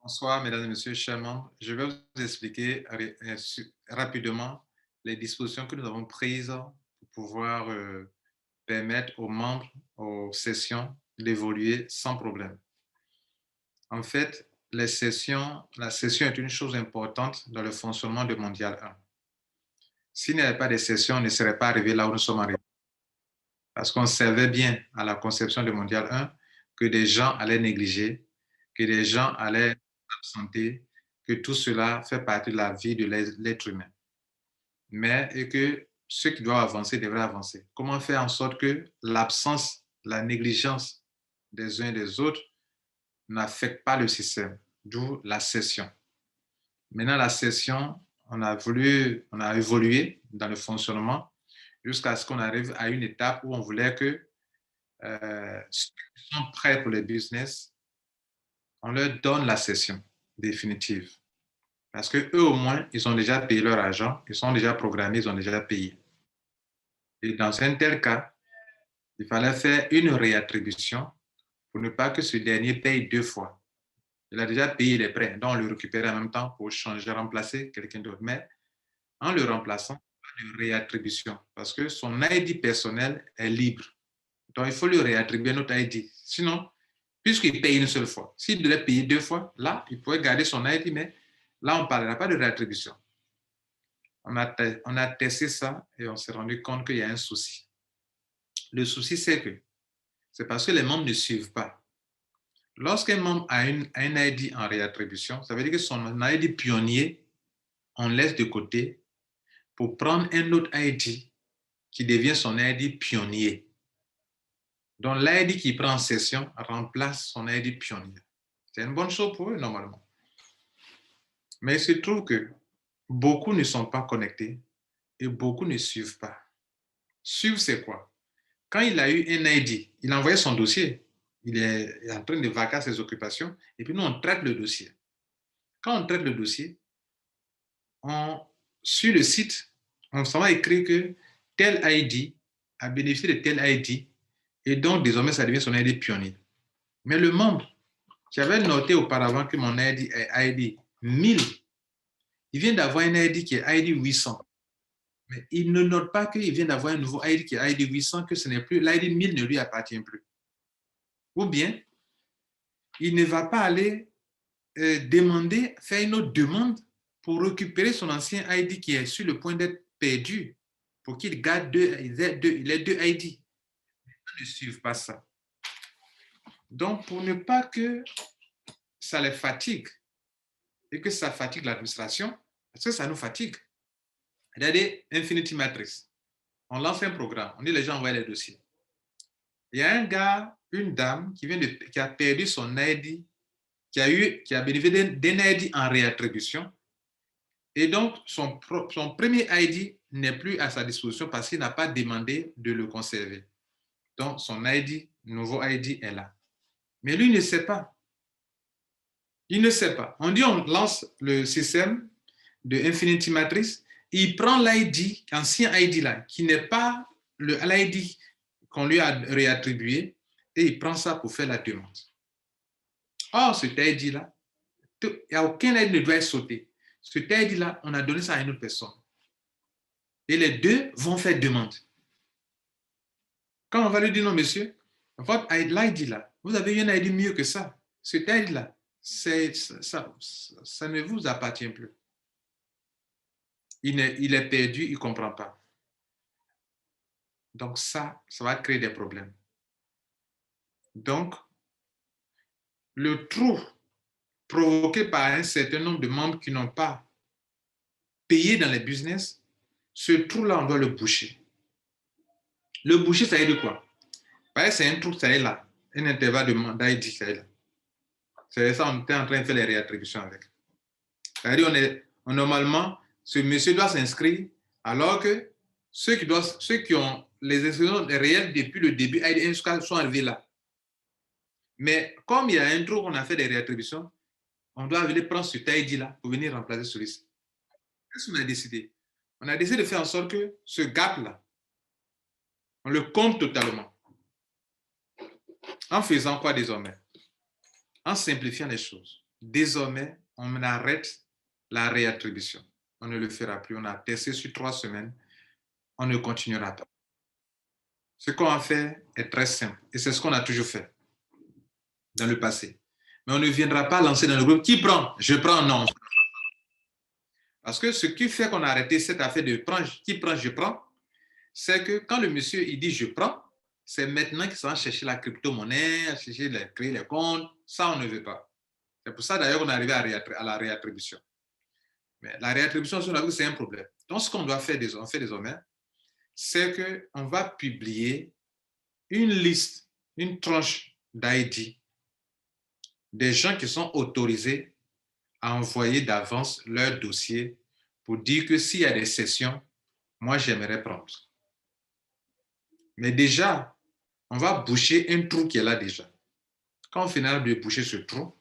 Bonsoir, mesdames et messieurs, chers membres. Je vais vous expliquer rapidement les dispositions que nous avons prises pour pouvoir permettre aux membres, aux sessions, d'évoluer sans problème. En fait, la session est une chose importante dans le fonctionnement de Mondial 1. S'il n'y avait pas de session, on ne serait pas arrivé là où nous sommes arrivés. Parce qu'on savait bien à la conception de Mondial 1 que des gens allaient négliger, que des gens allaient s'absenter, que tout cela fait partie de la vie de l'être humain. Mais et que ceux qui doivent avancer devraient avancer. Comment faire en sorte que l'absence, la négligence des uns et des autres n'affecte pas le système, d'où la session. Maintenant, la session, on a évolué dans le fonctionnement jusqu'à ce qu'on arrive à une étape où on voulait que ceux qui sont prêts pour le business, on leur donne la session définitive. Parce qu'eux, au moins, ils ont déjà payé leur argent, ils sont déjà programmés, ils ont déjà payé. Et dans un tel cas, il fallait faire une réattribution pour ne pas que ce dernier paye deux fois. Il a déjà payé les prêts, donc on le récupère en même temps pour changer, remplacer quelqu'un d'autre. Mais en le remplaçant, pas de réattribution parce que son ID personnel est libre. Donc, il faut lui réattribuer notre ID. Sinon, puisqu'il paye une seule fois, s'il devait payer deux fois, là, il pourrait garder son ID, mais là, on ne parlera pas de réattribution. On a testé ça et on s'est rendu compte qu'il y a un souci. Le souci, c'est parce que les membres ne suivent pas. Lorsqu'un membre a un ID en réattribution, ça veut dire que son ID pionnier, on laisse de côté pour prendre un autre ID qui devient son ID pionnier. Donc, l'ID qui prend en session remplace son ID pionnier. C'est une bonne chose pour eux, normalement. Mais il se trouve que beaucoup ne sont pas connectés et beaucoup ne suivent pas. Suivre, c'est quoi? Quand il a eu un ID, il a envoyé son dossier. Il est en train de vaquer à ses occupations et puis nous, on traite le dossier. Quand on traite le dossier, sur le site, on s'en va écrire que tel ID a bénéficié de tel ID et donc désormais, ça devient son ID pionnier. Mais le membre qui avait noté auparavant que mon ID est ID 1000, il vient d'avoir un ID qui est ID 800. Mais il ne note pas qu'il vient d'avoir un nouveau ID qui est ID 800, que ce n'est plus, l'ID 1000 ne lui appartient plus. Ou bien, il ne va pas aller faire une autre demande pour récupérer son ancien ID qui est sur le point d'être perdu, pour qu'il garde les deux ID. Ils ne suivent pas ça. Donc, pour ne pas que ça les fatigue et que ça fatigue l'administration, parce que ça nous fatigue. Regardez Infinity Matrix. On lance un programme, on dit les gens envoient les dossiers. Il y a un gars, une dame qui a perdu son ID, qui a bénéficié d'un ID en réattribution. Et donc, son premier ID n'est plus à sa disposition parce qu'il n'a pas demandé de le conserver. Donc, son ID, nouveau ID est là. Mais lui, il ne sait pas. Il ne sait pas. On dit, on lance le système de Infinity Matrix, il prend l'ID, ancien ID là, qui n'est pas l'ID qu'on lui a réattribué, et il prend ça pour faire la demande. Or, cet ID là, il n'y a aucun ID ne doit être sauté. Cet ID là, on a donné ça à une autre personne. Et les deux vont faire demande. Quand on va lui dire non, monsieur, votre l'ID là, vous avez eu un ID mieux que ça. Cet ID là, ça ne vous appartient plus. Il est perdu, il ne comprend pas. Donc ça va créer des problèmes. Donc, le trou provoqué par un certain nombre de membres qui n'ont pas payé dans les business, ce trou-là, on doit le boucher. Le boucher, ça veut dire quoi? C'est un trou, ça est là. Un intervalle d'ID, ça est là. C'est ça, on est en train de faire les réattributions avec. C'est-à-dire, normalement, ce monsieur doit s'inscrire alors que ceux qui ont les inscriptions réelles depuis le début sont arrivés là. Mais comme il y a un trou qu'on a fait des réattributions, on doit venir prendre ce ID-là pour venir remplacer celui-ci. Qu'est-ce qu'on a décidé? On a décidé de faire en sorte que ce gap-là, on le compte totalement. En faisant quoi désormais? En simplifiant les choses. désormais, on arrête la réattribution. On ne le fera plus. On a testé sur 3 semaines. On ne continuera pas. Ce qu'on a fait est très simple et c'est ce qu'on a toujours fait dans le passé. Mais on ne viendra pas lancer dans le groupe qui prend, je prends, non. Parce que ce qui fait qu'on a arrêté cette affaire de qui prend, je prends, c'est que quand le monsieur il dit je prends, c'est maintenant qu'il va chercher la crypto-monnaie, créer les comptes. Ça, on ne veut pas. C'est pour ça d'ailleurs qu'on est arrivé à la réattribution. Mais la réattribution sur la vie, c'est un problème. Donc, ce qu'on doit faire désormais, c'est qu'on va publier une liste, une tranche d'ID des gens qui sont autorisés à envoyer d'avance leur dossier pour dire que s'il y a des sessions, moi, j'aimerais prendre. Mais déjà, on va boucher un trou qui est là déjà. Quand on finira de boucher ce trou,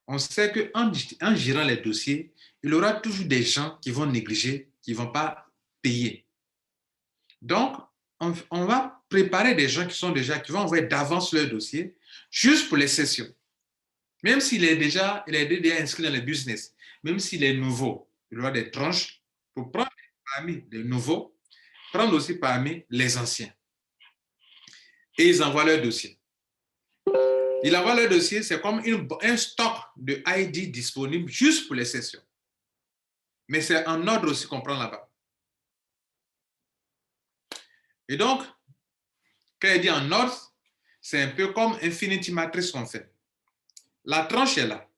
on sait qu'en gérant les dossiers, il y aura toujours des gens qui vont négliger, qui ne vont pas payer. Donc, on va préparer des gens qui vont envoyer d'avance leur dossier juste pour les sessions. Même s'il est déjà inscrit dans le business, même s'il est nouveau, il y aura des tranches pour prendre parmi les nouveaux, prendre aussi parmi les anciens. Et ils envoient leur dossier. Ils envoient leur dossier, c'est comme un stock de ID disponible juste pour les sessions. Mais c'est en ordre aussi qu'on prend là-bas. Et donc, quand il dit en ordre, c'est un peu comme Infinity Matrix qu'on fait. La tranche est là.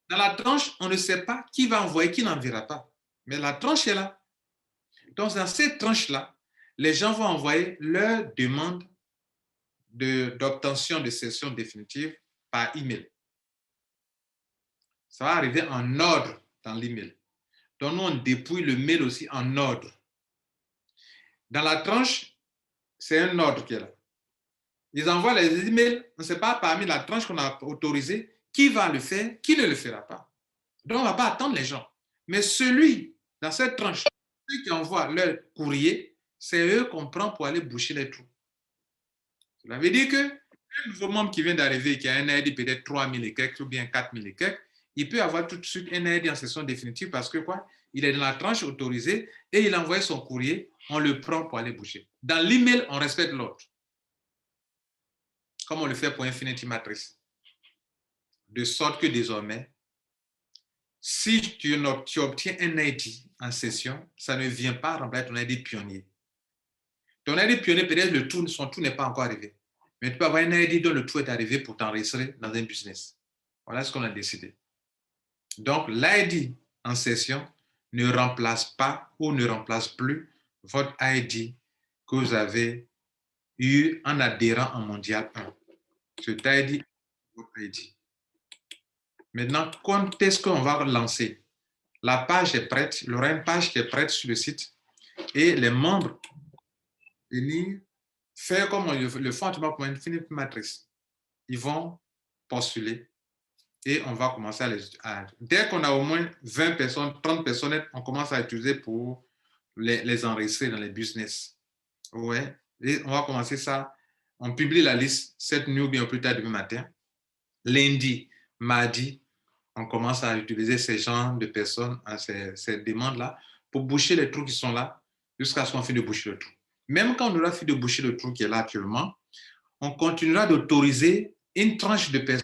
Dans la tranche, on ne sait pas qui va envoyer, qui n'enverra pas. Mais la tranche est là. Donc, dans cette tranche-là, les gens vont envoyer leur demande d'obtention de session définitive par email. Ça va arriver en ordre dans l'email. Donc, nous, on dépouille le mail aussi en ordre. Dans la tranche, c'est un ordre qui est là. Ils envoient les emails, on ne sait pas parmi la tranche qu'on a autorisée qui va le faire, qui ne le fera pas. Donc, on ne va pas attendre les gens. Mais celui, dans cette tranche, ceux qui envoient leur courrier, c'est eux qu'on prend pour aller boucher les trous. Cela veut dire que un nouveau membre qui vient d'arriver, qui a un ID peut-être 3 000 et quelques ou bien 4 000 et quelques, il peut avoir tout de suite un ID en session définitive parce que quoi? Il est dans la tranche autorisée et il envoie son courrier, on le prend pour aller boucher. Dans l'email, on respecte l'ordre. Comme on le fait pour Infinity Matrix. De sorte que désormais, si tu obtiens un ID en session, ça ne vient pas remplacer ton ID pionnier. Ton ID pionnier, peut-être son tout n'est pas encore arrivé. Mais tu peux avoir un ID dont le tout est arrivé pour t'enregistrer dans un business. Voilà ce qu'on a décidé. Donc, l'ID en session ne remplace pas ou ne remplace plus votre ID que vous avez eu en adhérant en Mondial 1. Cet ID est votre ID. Maintenant, quand est-ce qu'on va lancer? La page est prête. Il y aura une page qui est prête sur le site et les membres venir faire comme le font pour Infinity Matrix. Ils vont postuler et on va commencer dès qu'on a au moins 20 personnes, 30 personnes, on commence à utiliser pour les enregistrer dans les business. Ouais. Et on va commencer ça. On publie la liste cette nuit ou bien plus tard demain matin. Lundi, mardi, on commence à utiliser ces genres de personnes, ces demandes-là, pour boucher les trous qui sont là, jusqu'à ce qu'on finisse de boucher le trou. Même quand on aura fini de boucher le trou qui est là actuellement, on continuera d'autoriser une tranche de personnes,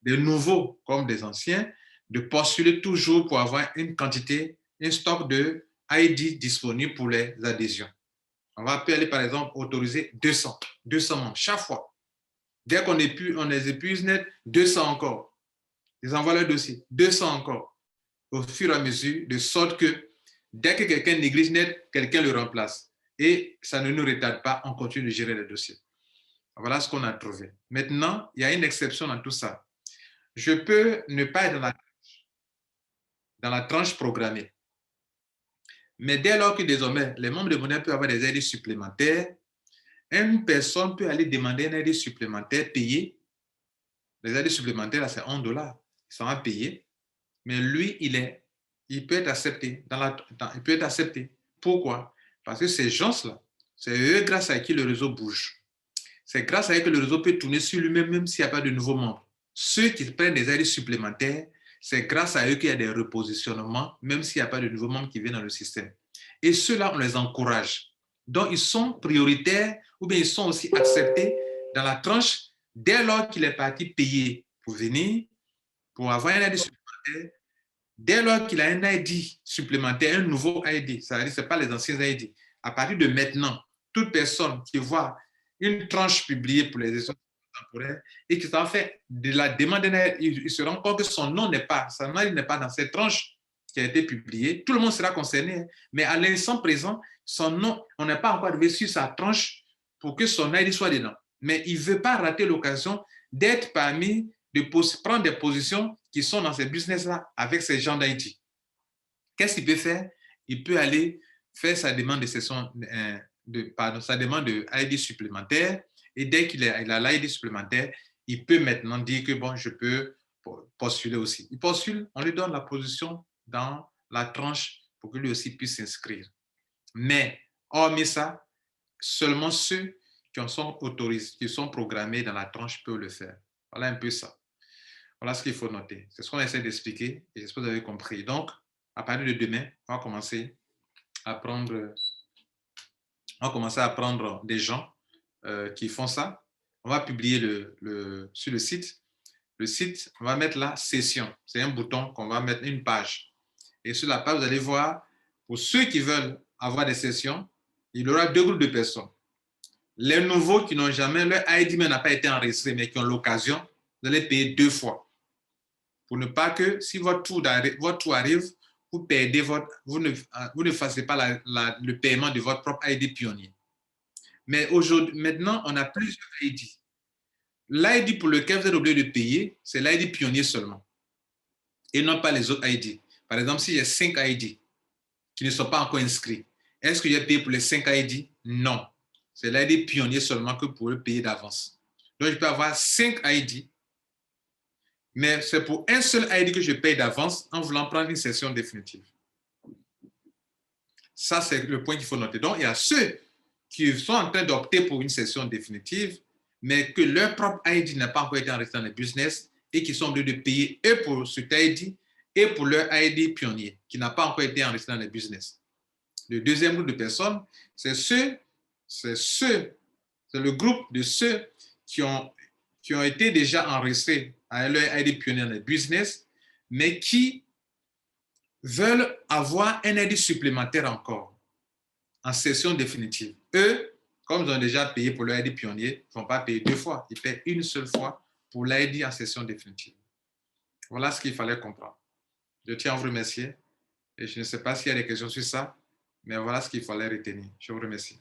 des nouveaux comme des anciens, de postuler toujours pour avoir une quantité, un stock de ID disponible pour les adhésions. On va aller, par exemple, autoriser 200 membres chaque fois. Dès qu'on les épuise net, 200 encore. Ils envoient leur dossier, 200 encore, au fur et à mesure, de sorte que dès que quelqu'un néglige net, quelqu'un le remplace. Et ça ne nous retarde pas, on continue de gérer les dossiers. Voilà ce qu'on a trouvé. Maintenant, il y a une exception dans tout ça. Je peux ne pas être dans la tranche programmée. Mais dès lors que désormais, les membres de Mondial peuvent avoir des aides supplémentaires, une personne peut aller demander une aide supplémentaire payée. Les aides supplémentaires, c'est $1. Il sera payé. Mais lui, il peut être accepté. Il peut être accepté. Pourquoi? Parce que ces gens-là, c'est eux grâce à qui le réseau bouge. C'est grâce à eux que le réseau peut tourner sur lui-même, même s'il n'y a pas de nouveaux membres. Ceux qui prennent des aides supplémentaires, c'est grâce à eux qu'il y a des repositionnements, même s'il n'y a pas de nouveaux membres qui viennent dans le système. Et ceux-là, on les encourage. Donc, ils sont prioritaires ou bien ils sont aussi acceptés dans la tranche dès lors qu'il est parti payer pour venir, pour avoir un ID supplémentaire. Dès lors qu'il a un ID supplémentaire, un nouveau ID, ça veut dire que ce n'est pas les anciens ID. À partir de maintenant, toute personne qui voit une tranche publiée pour les élections temporaires et qui s'en fait de la demande d'un ID, il se rend compte que son nom n'est pas dans cette tranche qui a été publiée. Tout le monde sera concerné, mais à l'instant présent, son nom, on n'est pas encore arrivé sur sa tranche pour que son ID soit dedans. Mais il ne veut pas rater l'occasion d'être parmi, de prendre des positions qui sont dans ces business-là avec ces gens d'ID. Qu'est-ce qu'il peut faire? Il peut aller faire sa demande de session, sa demande de ID supplémentaire, et dès qu'il a l'ID supplémentaire, il peut maintenant dire que bon, je peux postuler aussi. Il postule, on lui donne la position dans la tranche pour que lui aussi puisse s'inscrire. Mais, hormis ça, seulement ceux qui sont autorisés, qui sont programmés dans la tranche peuvent le faire. Voilà un peu ça. Voilà ce qu'il faut noter. C'est ce qu'on essaie d'expliquer et j'espère que vous avez compris. Donc, à partir de demain, on va commencer à prendre des gens qui font ça. On va publier sur le site. Le site, on va mettre là session. C'est un bouton qu'on va mettre une page. Et sur la page, vous allez voir, pour ceux qui veulent avoir des sessions, il y aura 2 groupes de personnes. Les nouveaux qui n'ont jamais, leur ID n'a pas été enregistré, mais qui ont l'occasion, vous allez payer 2 fois. Pour ne pas que, si votre tour arrive, vous perdez vous ne fassiez pas le paiement de votre propre ID pionnier. Mais maintenant, on a plusieurs ID. L'ID pour lequel vous êtes obligé de payer, c'est l'ID pionnier seulement. Et non pas les autres ID. Par exemple, s'il y a 5 ID qui ne sont pas encore inscrits, est-ce que j'ai payé pour les 5 ID? Non. C'est l'ID pionnier seulement que vous pouvez payer d'avance. Donc, je peux avoir 5 ID, mais c'est pour un seul ID que je paye d'avance en voulant prendre une session définitive. Ça, c'est le point qu'il faut noter. Donc, il y a ceux qui sont en train d'opter pour une session définitive, mais que leur propre ID n'a pas encore été enregistré dans le business et qui sont obligés de payer eux pour cet ID et pour leur ID pionnier qui n'a pas encore été enregistré dans le business. Le deuxième groupe de personnes, c'est le groupe de ceux qui ont été déjà enregistrés à leur ID pionnier dans le business, mais qui veulent avoir un ID supplémentaire encore en session définitive. Eux, comme ils ont déjà payé pour leur ID pionnier, ils ne vont pas payer 2 fois. Ils paient une seule fois pour l'ID en session définitive. Voilà ce qu'il fallait comprendre. Je tiens à vous remercier et je ne sais pas s'il y a des questions sur ça, mais voilà ce qu'il fallait retenir. Je vous remercie.